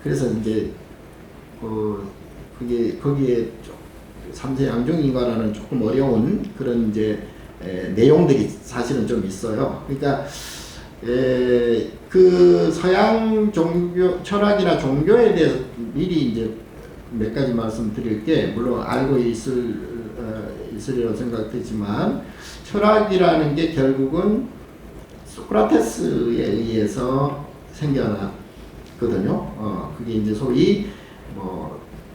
그래서 이제 그게 거기에 삼세 양중인과라는 조금 어려운 그런 이제 내용들이 사실은 좀 있어요. 그러니까 그 서양 종교 철학이나 종교에 대해서 미리 이제 몇 가지 말씀드릴 게, 물론 알고 있으리라고 생각되지만, 철학이라는 게 결국은 소크라테스에 의해서 생겨났거든요. 그게 이제 소위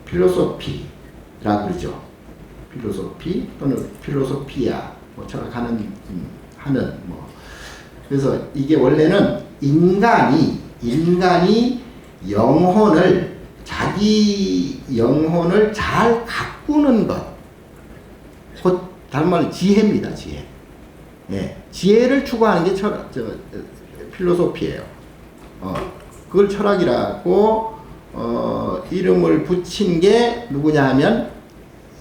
필로소피라고 그러죠. 필로소피 또는 필로소피아, 철학하는 하는 그래서 이게 원래는 인간이 자기 영혼을 잘 가꾸는 것, 곧 다른 말로 지혜입니다. 지혜. 예, 지혜를 추구하는 게 필로소피예요. 그걸 철학이라고 이름을 붙인 게 누구냐 하면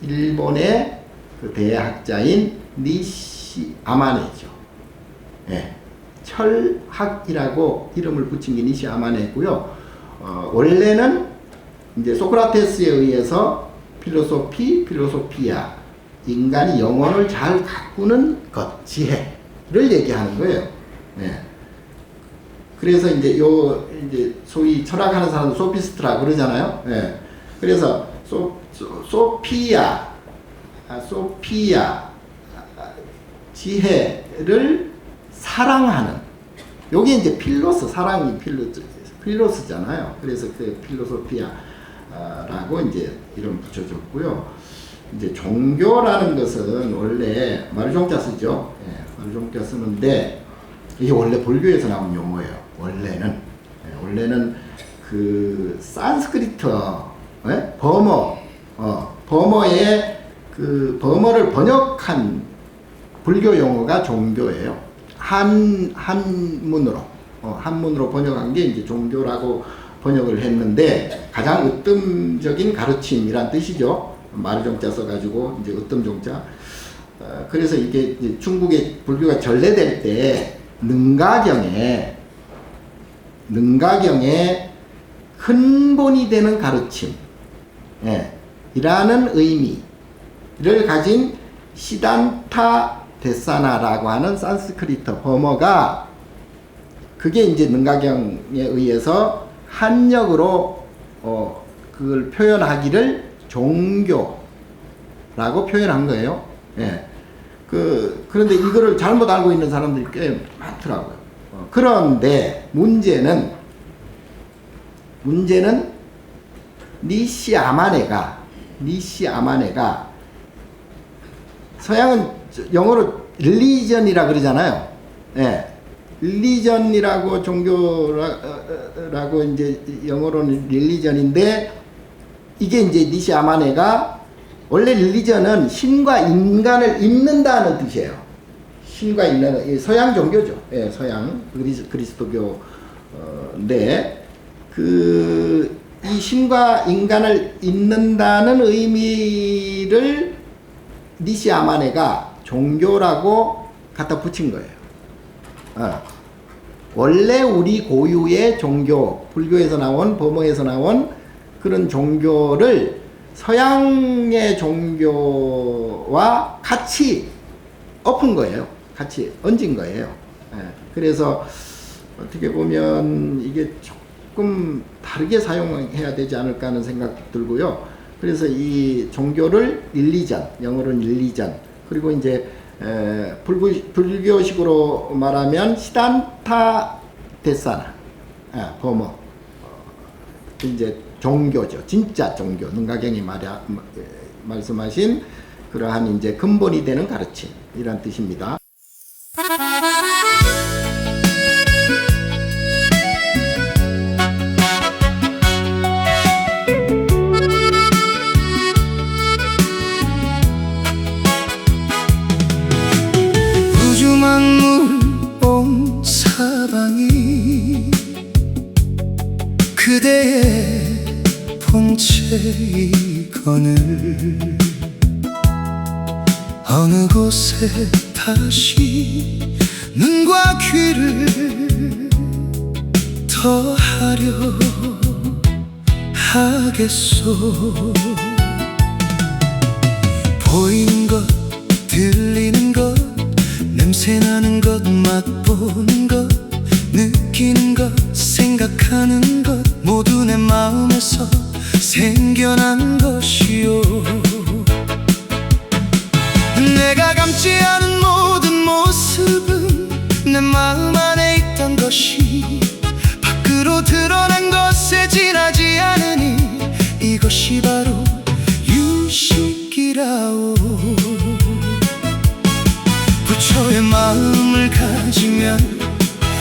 일본의 그 대학자인 니시 아마네죠. 예, 철학이라고 이름을 붙인 게 니시 아마네고요. 원래는 이제 소크라테스에 의해서 필로소피아, 인간이 영혼을 잘 가꾸는 것, 지혜를 얘기하는 거예요. 예. 그래서 이제 소위 철학하는 사람도 소피스트라고 그러잖아요. 예. 그래서 소피아, 지혜를 사랑하는, 요게 이제 사랑이 필로스잖아요. 그래서 그 필로소피아라고 이제 이름 붙여줬고요. 이제 종교라는 것은 원래 말종자 쓰죠. 예, 말종자 쓰는데, 이게 원래 불교에서 나온 용어예요. 원래는 그 산스크리트, 버머의 그 버머를 번역한 불교 용어가 종교예요. 한문으로 번역한 게 이제 종교라고 번역을 했는데, 가장 으뜸적인 가르침이란 뜻이죠. 마르종자 써가지고 이제 으뜸종자. 그래서 이게 이제 중국의 불교가 전래될 때 능가경에 근본이 되는 가르침, 이라는 의미를 가진 시단타 데사나라고 하는 산스크리트 버머가, 그게 이제 능가경에 의해서 한역으로 그걸 표현하기를 종교라고 표현한 거예요. 예. 그런데 이거를 잘못 알고 있는 사람들이 꽤 많더라고요. 그런데 문제는 니시 아마네가 서양은 영어로 릴리전이라 그러잖아요. 예. 릴리전이라고 종교라고 이제 영어로는 릴리전인데, 이게 이제 니시 아마네가 원래 릴리전은 신과 인간을 잇는다는 뜻이에요. 신과 인간은 서양 종교죠. 예, 서양 그리스도교인데 이 신과 인간을 잇는다는 의미를 니시 아마네가 종교라고 갖다 붙인 거예요. 원래 우리 고유의 종교, 불교에서 나온, 버머에서 나온 그런 종교를 서양의 종교와 같이 엎은 거예요. 같이 얹은 거예요. 그래서 어떻게 보면 이게 조금 다르게 사용해야 되지 않을까 하는 생각도 들고요. 그래서 이 종교를 영어로는 릴리전, 그리고 이제 불교식으로 말하면 시단타 데사나, 버머, 이제 종교죠. 진짜 종교. 능가경이 말씀하신 그러한 이제 근본이 되는 가르침, 이란 뜻입니다. 그대의 본체 이건을 어느 곳에 다시 눈과 귀를 더하려 하겠소. 보이는 것, 들리는 것, 냄새나는 것, 맛보는 것, 느끼는 것, 생각하는 것, 모두 내 마음에서 생겨난 것이요. 내가 감지 않은 모든 모습은 내 마음 안에 있던 것이 밖으로 드러난 것에 지나지 않으니 이것이 바로 유식이라오. 부처의 마음을 가지면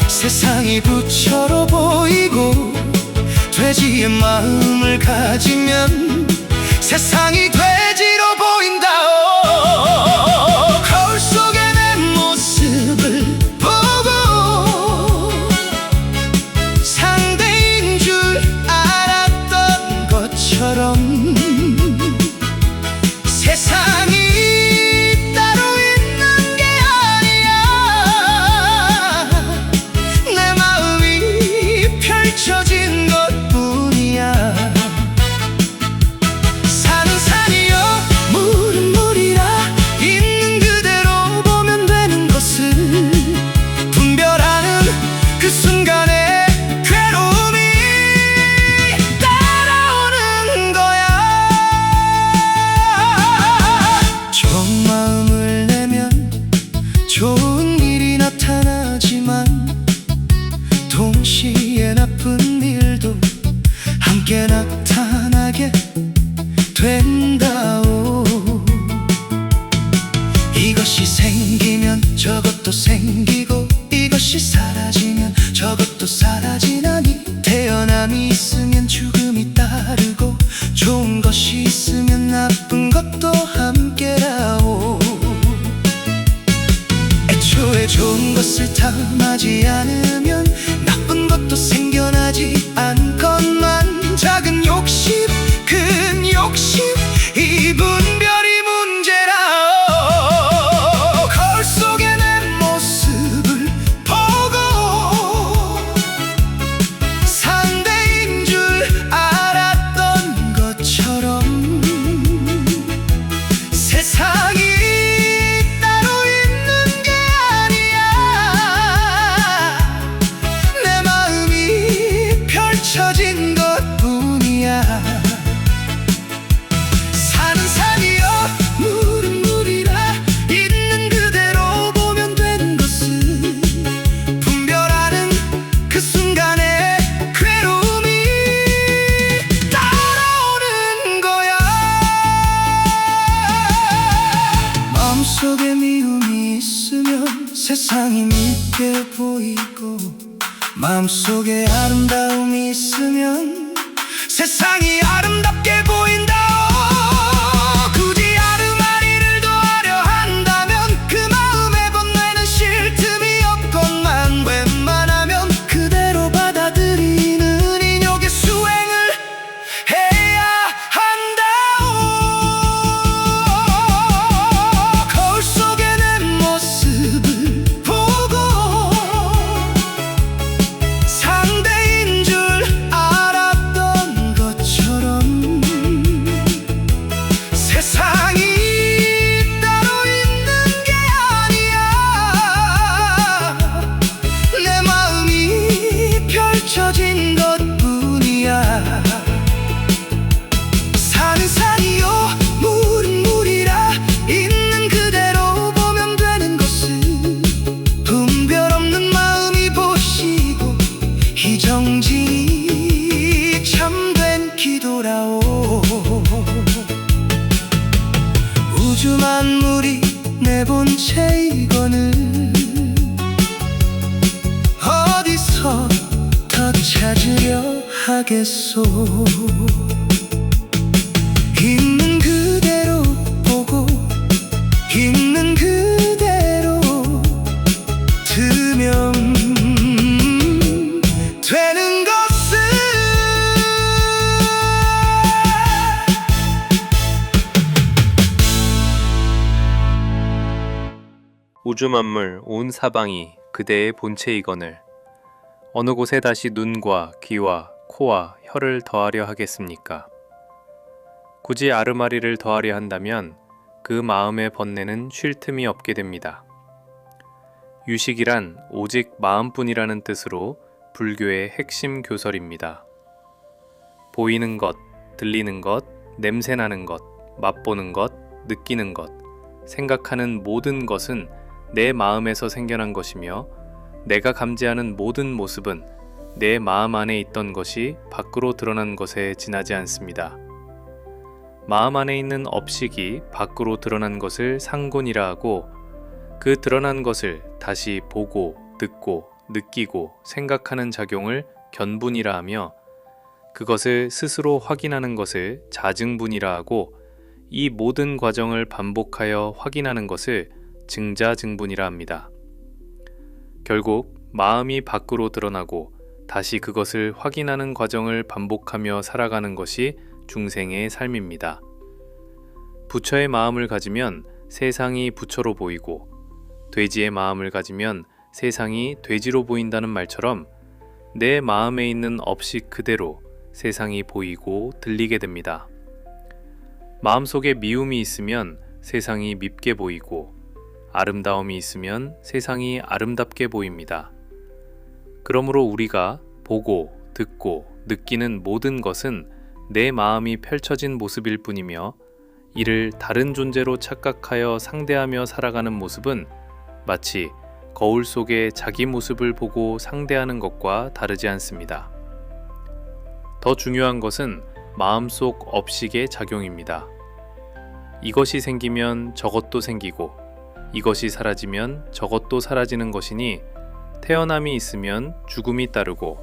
세상이 부처로 보이고, 돼지의 마음을 가지면 세상이 돼지로 보인다오. 거울 속에 내 모습을 보고 상대인 줄 알았던 것처럼 세상이 따로 있는 게 아니야. 내 마음이 펼쳐진 것뿐이야. 산은 산이여 물은 물이라 있는 그대로 보면 되는 것을 분별하는 그 순간에 괴로움이 따라오는 거야. 좋은 마음을 내면 좋은 일이 나타나지만 동시에 나쁜 일도 함께 나타나게 된다오. 이것이 생기면 저것도 생기고, 이것이 사라지면 저것도 사라지나니 태어남이 있으면 죽음이 따르고, 좋은 것이 있으면 나쁜 것도 함께라오. 애초에 좋은 것을 탐하지 않으면 나쁜 것도 생겨나지 않건만, 작은 욕심 큰 욕심 이 분별이 문제라. 거울 속에 내 모습을 보고 상대인 줄 알았던 것처럼 세상이 따로 있는 게 아니야. 내 마음이 펼쳐진 것뿐이야. 산은 산이여 물은 물이라 있는 그대로 보면 되는 것을 분별하는 그 순간에 괴로움이 따라오는 거야. 마음속에 미움이 있으면 세상이 밉게 보이고, 마음속에 아름다움이 있으면 세상이 아름답게 보인다. 굳이 아르마리를 더하려 한다면 그 마음에 번뇌는 쉴 틈이 없건만, 웬만하면 그대로 받아들이는 인욕의 수행을 해야 한다오. 거울 속에 내 모습을 보고 상대인 줄 알았던 것처럼 세상이 따로 있는 게 아니야. 내 마음이 펼쳐진 것뿐이야. 산은 산이요 물은 물이라 있는 그대로 보면 되는 것을 분별 없는 마음이 보시고, 희정지 참된 기도라오. 우주 만물이 내 본체이거늘 어디서 더 찾으려 하겠소. 있는 그대로 보고 있는 그대로 들으면 되는 것을. 우주 만물 온 사방이 그대의 본체이거늘 어느 곳에 다시 눈과 귀와 코와 혀를 더하려 하겠습니까? 굳이 아르마리를 더하려 한다면 그 마음의 번뇌는 쉴 틈이 없게 됩니다. 유식이란 오직 마음뿐이라는 뜻으로 불교의 핵심 교설입니다. 보이는 것, 들리는 것, 냄새나는 것, 맛보는 것, 느끼는 것, 생각하는 모든 것은 내 마음에서 생겨난 것이며 내가 감지하는 모든 모습은 내 마음 안에 있던 것이 밖으로 드러난 것에 지나지 않습니다. 마음 안에 있는 업식이 밖으로 드러난 것을 상곤이라 하고 그 드러난 것을 다시 보고, 듣고, 느끼고, 생각하는 작용을 견분이라 하며 그것을 스스로 확인하는 것을 자증분이라 하고 이 모든 과정을 반복하여 확인하는 것을 증자증분이라 합니다. 결국 마음이 밖으로 드러나고 다시 그것을 확인하는 과정을 반복하며 살아가는 것이 중생의 삶입니다. 부처의 마음을 가지면 세상이 부처로 보이고 돼지의 마음을 가지면 세상이 돼지로 보인다는 말처럼 내 마음에 있는 업식 그대로 세상이 보이고 들리게 됩니다. 마음속에 미움이 있으면 세상이 밉게 보이고 아름다움이 있으면 세상이 아름답게 보입니다. 그러므로 우리가 보고 듣고 느끼는 모든 것은 내 마음이 펼쳐진 모습일 뿐이며 이를 다른 존재로 착각하여 상대하며 살아가는 모습은 마치 거울 속에 자기 모습을 보고 상대하는 것과 다르지 않습니다. 더 중요한 것은 마음속 업식의 작용입니다. 이것이 생기면 저것도 생기고 이것이 사라지면 저것도 사라지는 것이니 태어남이 있으면 죽음이 따르고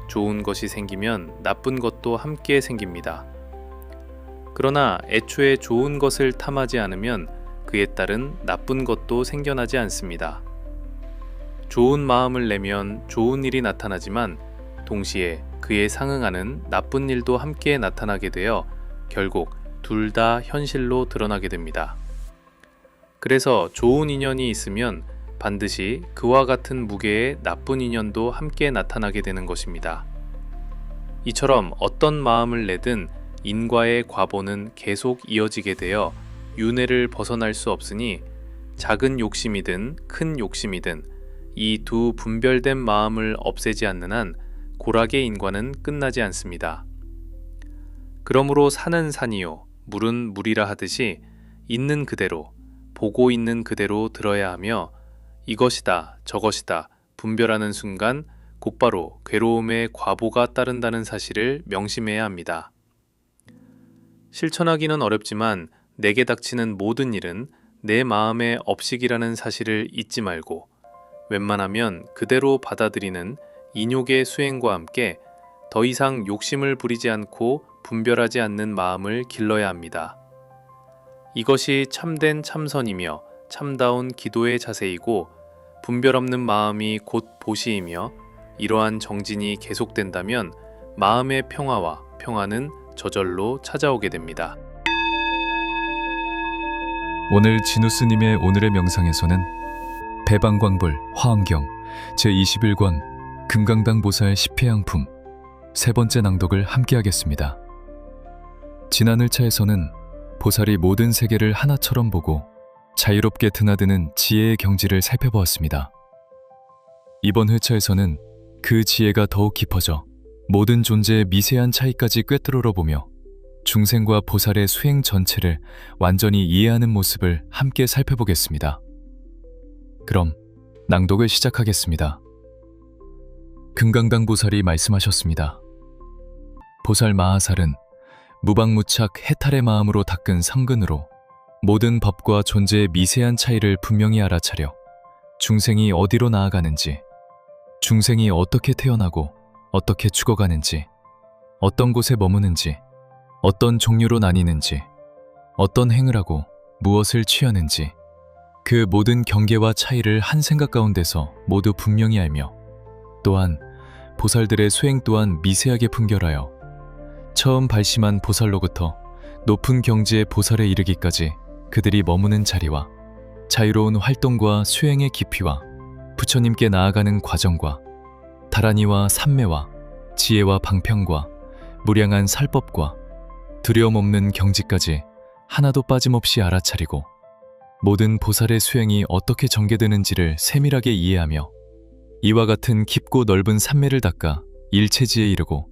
좋은 것이 생기면 나쁜 것도 함께 생깁니다. 그러나 애초에 좋은 것을 탐하지 않으면 그에 따른 나쁜 것도 생겨나지 않습니다. 좋은 마음을 내면 좋은 일이 나타나지만 동시에 그에 상응하는 나쁜 일도 함께 나타나게 되어 결국 둘 다 현실로 드러나게 됩니다. 그래서 좋은 인연이 있으면 반드시 그와 같은 무게의 나쁜 인연도 함께 나타나게 되는 것입니다. 이처럼 어떤 마음을 내든 인과의 과보는 계속 이어지게 되어 윤회를 벗어날 수 없으니 작은 욕심이든 큰 욕심이든 이 두 분별된 마음을 없애지 않는 한 고락의 인과는 끝나지 않습니다. 그러므로 산은 산이요 물은 물이라 하듯이 있는 그대로 보고 있는 그대로 들어야 하며 이것이다 저것이다 분별하는 순간 곧바로 괴로움의 과보가 따른다는 사실을 명심해야 합니다. 실천하기는 어렵지만 내게 닥치는 모든 일은 내 마음의 업식이라는 사실을 잊지 말고 웬만하면 그대로 받아들이는 인욕의 수행과 함께 더 이상 욕심을 부리지 않고 분별하지 않는 마음을 길러야 합니다. 이것이 참된 참선이며 참다운 기도의 자세이고 분별 없는 마음이 곧 보시이며 이러한 정진이 계속된다면 마음의 평화와 평안은 저절로 찾아오게 됩니다. 오늘 진우 스님의 오늘의 명상에서는 배방광불 화엄경 제21권 금강당 보살 10회양품 세 번째 낭독을 함께 하겠습니다. 지난 회차에서는 보살이 모든 세계를 하나처럼 보고 자유롭게 드나드는 지혜의 경지를 살펴보았습니다. 이번 회차에서는 그 지혜가 더욱 깊어져 모든 존재의 미세한 차이까지 꿰뚫어 보며 중생과 보살의 수행 전체를 완전히 이해하는 모습을 함께 살펴보겠습니다. 그럼 낭독을 시작하겠습니다. 금강당 보살이 말씀하셨습니다. 보살 마하살은 무방무착 해탈의 마음으로 닦은 성근으로 모든 법과 존재의 미세한 차이를 분명히 알아차려 중생이 어디로 나아가는지, 중생이 어떻게 태어나고 어떻게 죽어가는지, 어떤 곳에 머무는지, 어떤 종류로 나뉘는지, 어떤 행을 하고 무엇을 취하는지 그 모든 경계와 차이를 한 생각 가운데서 모두 분명히 알며 또한 보살들의 수행 또한 미세하게 분별하여 처음 발심한 보살로부터 높은 경지의 보살에 이르기까지 그들이 머무는 자리와 자유로운 활동과 수행의 깊이와 부처님께 나아가는 과정과 다라니와 삼매와 지혜와 방평과 무량한 살법과 두려움 없는 경지까지 하나도 빠짐없이 알아차리고 모든 보살의 수행이 어떻게 전개되는지를 세밀하게 이해하며 이와 같은 깊고 넓은 산매를 닦아 일체지에 이르고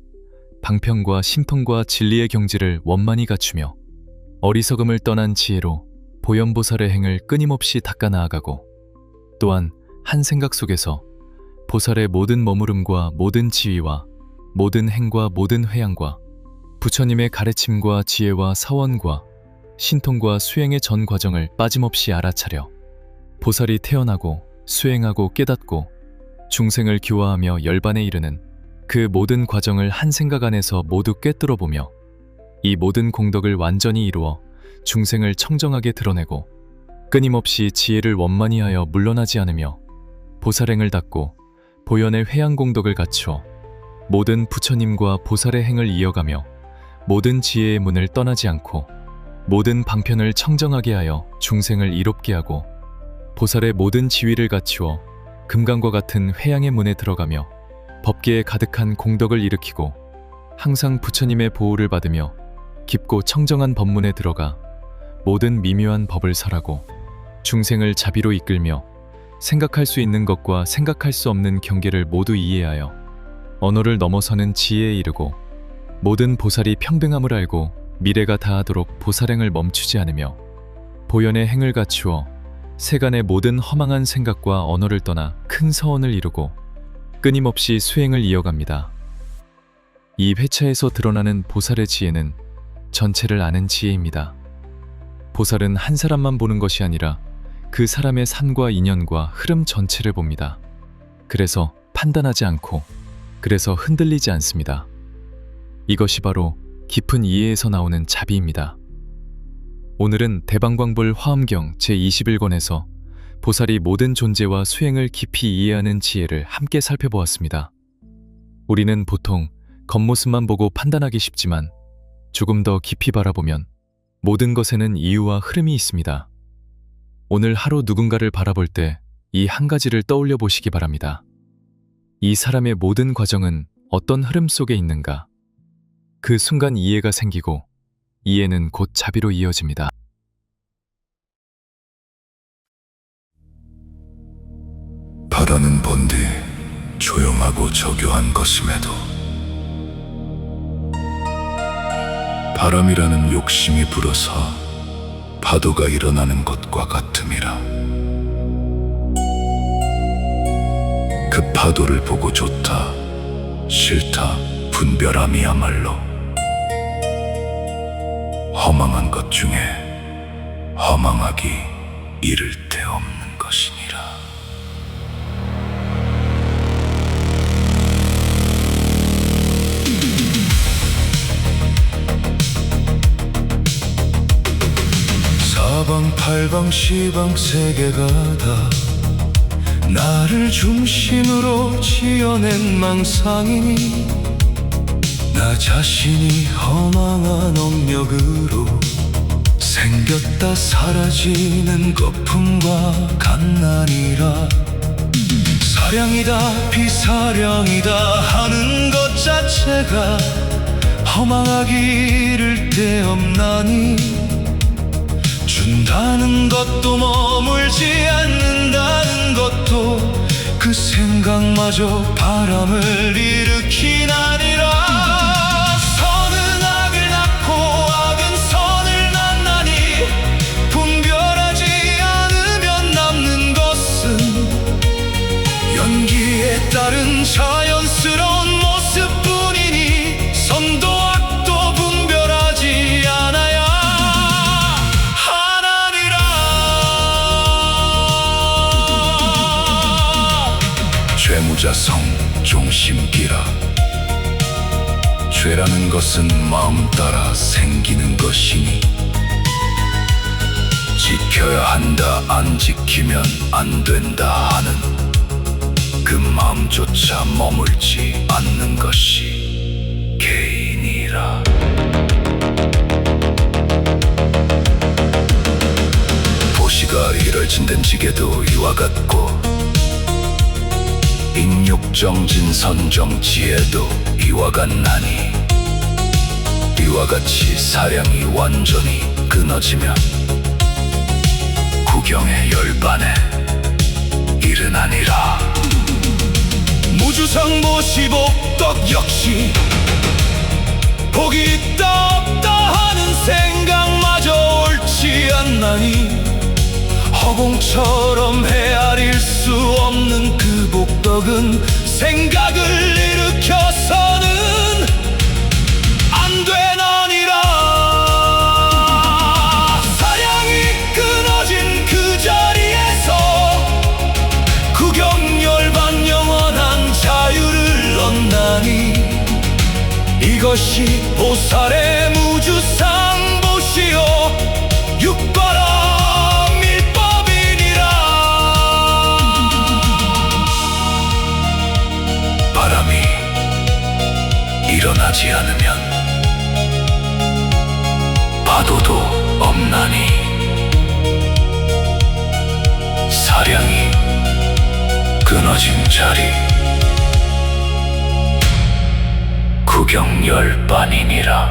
방평과 신통과 진리의 경지를 원만히 갖추며 어리석음을 떠난 지혜로 보현보살의 행을 끊임없이 닦아 나아가고 또한 한 생각 속에서 보살의 모든 머무름과 모든 지위와 모든 행과 모든 회양과 부처님의 가르침과 지혜와 사원과 신통과 수행의 전 과정을 빠짐없이 알아차려 보살이 태어나고 수행하고 깨닫고 중생을 교화하며 열반에 이르는 그 모든 과정을 한 생각 안에서 모두 꿰뚫어 보며 이 모든 공덕을 완전히 이루어 중생을 청정하게 드러내고 끊임없이 지혜를 원만히 하여 물러나지 않으며 보살행을 닦고 보현의 회양 공덕을 갖추어 모든 부처님과 보살의 행을 이어가며 모든 지혜의 문을 떠나지 않고 모든 방편을 청정하게 하여 중생을 이롭게 하고 보살의 모든 지위를 갖추어 금강과 같은 회양의 문에 들어가며 법계에 가득한 공덕을 일으키고 항상 부처님의 보호를 받으며 깊고 청정한 법문에 들어가 모든 미묘한 법을 설하고 중생을 자비로 이끌며 생각할 수 있는 것과 생각할 수 없는 경계를 모두 이해하여 언어를 넘어서는 지혜에 이르고 모든 보살이 평등함을 알고 미래가 다하도록 보살행을 멈추지 않으며 보현의 행을 갖추어 세간의 모든 허망한 생각과 언어를 떠나 큰 서원을 이루고 끊임없이 수행을 이어갑니다. 이 회차에서 드러나는 보살의 지혜는 전체를 아는 지혜입니다. 보살은 한 사람만 보는 것이 아니라 그 사람의 산과 인연과 흐름 전체를 봅니다. 그래서 판단하지 않고 그래서 흔들리지 않습니다. 이것이 바로 깊은 이해에서 나오는 자비입니다. 오늘은 대방광불 화엄경 제21권에서 보살이 모든 존재와 수행을 깊이 이해하는 지혜를 함께 살펴보았습니다. 우리는 보통 겉모습만 보고 판단하기 쉽지만 조금 더 깊이 바라보면 모든 것에는 이유와 흐름이 있습니다. 오늘 하루 누군가를 바라볼 때 이 한 가지를 떠올려 보시기 바랍니다. 이 사람의 모든 과정은 어떤 흐름 속에 있는가? 그 순간 이해가 생기고 이해는 곧 자비로 이어집니다. 바다는 본디 조용하고 저교한 것임에도 바람이라는 욕심이 불어서 파도가 일어나는 것과 같음이라. 그 파도를 보고 좋다, 싫다, 분별함이야말로 허망한 것 중에 허망하기 이를 데 없는 것이니라. 사방팔방 시방 세계가 다 나를 중심으로 지어낸 망상이니 나 자신이 허망한 억력으로 생겼다 사라지는 거품과 갓난이라. 사량이다 비사량이다 하는 것 자체가 허망하기를 데 없나니 준다는 것도 머물지 않는다는 것도 그 생각마저 바람을 일으키나니라. 선은 악을 낳고 악은 선을 낳나니 분별하지 않으면 남는 것은 연기에 따른 자연스러운 모습뿐이니 선도 악도 분별하지 않아야 죄무자성 종심기라. 죄라는 것은 마음 따라 생기는 것이니 지켜야 한다 안 지키면 안 된다 하는 그 마음조차 머물지 않는 것이 개인이라. 보시가 이럴진된 지게도 이와 같고 인육정진 선정지혜도 이와 같나니 이와 같이 사량이 완전히 끊어지면 구경의 열반에 일어나니라. 무주상보 시복덕 역시 복이 있다 없다 하는 생각마저 옳지 않나니 허공처럼 헤아릴 수 없는 그 복덕은 생각을 일으켜서는 안 되나니라. 사량이 끊어진 그 자리에서 구경열반 영원한 자유를 얻나니 이것이 보살의 무주상보시요 육바라 밀법이니라. 바람이 일어나지 않으면 파도도 없나니 사량이 끊어진 자리 구경열반이니라.